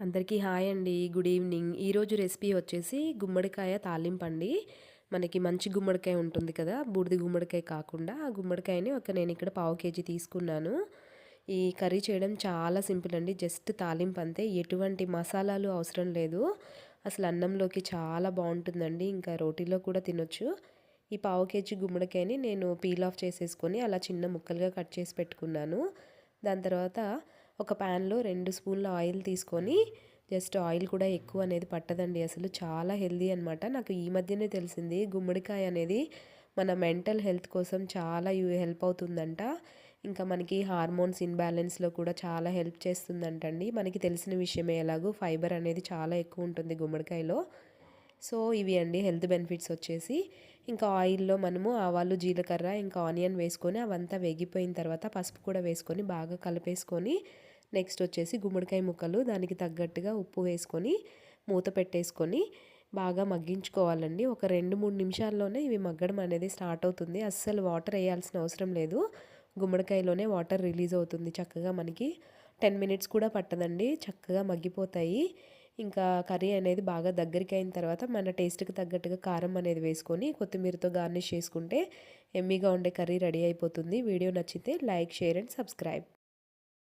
అందరికీ హాయ్ అండి. Good evening. ఈరోజు రెసిపీ వచ్చేసి గుమ్మడికాయ తాలింపండి. మనకి మంచి గుమ్మడికాయ ఉంటుంది కదా! బూడిద గుమ్మడికాయ కాకుండా ఆ గుమ్మడికాయని నేనిక్కడ పావు కేజీ తీసుకున్నాను. ఈ కర్రీ చేయడం చాలా సింపుల్ అండి. జస్ట్ తాలింపు అంతే. ఎటువంటి మసాలాలు అవసరం లేదు. అసలు అన్నంలోకి చాలా బావుంటుందండి. ఇంకా రోటీలో కూడా తినొచ్చు. ఈ పావు కేజీ గుమ్మడికాయని నేను పీల్ ఆఫ్ చేసేసుకొని అలా చిన్న ముక్కలుగా కట్ చేసి పెట్టుకున్నాను. దాని తర్వాత ఒక ప్యాన్లో 2 స్పూన్ల ఆయిల్ తీసుకొని జస్ట్ ఆయిల్ కూడా ఎక్కువ అనేది పట్టదండి. అసలు చాలా హెల్దీ అనమాట. నాకు ఈ మధ్యనే తెలిసింది గుమ్మడికాయ అనేది మన మెంటల్ హెల్త్ కోసం చాలా హెల్ప్ అవుతుందంట. ఇంకా మనకి హార్మోన్స్ ఇన్‌బ్యాలెన్స్‌లో కూడా చాలా హెల్ప్ చేస్తుందంటండి. మనకి తెలిసిన విషయమే, ఎలాగో ఫైబర్ అనేది చాలా ఎక్కువ ఉంటుంది గుమ్మడికాయలో. సో ఇవి అండి హెల్త్ బెనిఫిట్స్ వచ్చేసి. ఇంకా ఆయిల్‌లో మనము ఆవాలు, జీలకర్ర, ఇంకా ఆనియన్ వేసుకొని అవంతా వేగిపోయిన తర్వాత పసుపు కూడా వేసుకొని బాగా కలిపేసుకొని, నెక్స్ట్ వచ్చేసి గుమ్మడికాయ ముక్కలు దానికి తగ్గట్టుగా ఉప్పు వేసుకొని మూత పెట్టేసుకొని బాగా మగ్గించుకోవాలండి. ఒక 2, 3 నిమిషాల్లోనే ఇవి మగ్గడం అనేది స్టార్ట్ అవుతుంది. అస్సలు వాటర్ వేయాల్సిన అవసరం లేదు. గుమ్మడికాయలోనే వాటర్ రిలీజ్ అవుతుంది చక్కగా మనకి. 10 మినిట్స్ కూడా పట్టదండి. చక్కగా మగ్గిపోతాయి. ఇంకా కర్రీ అనేది బాగా దగ్గరికయిన తర్వాత మన టేస్ట్‌కి తగ్గట్టుగా కారం అనేది వేసుకొని కొత్తిమీరతో గార్నిష్ చేసుకుంటే యమ్మీగా ఉండే కర్రీ రెడీ అయిపోతుంది. వీడియో నచ్చితే లైక్, షేర్ అండ్ సబ్స్క్రైబ్.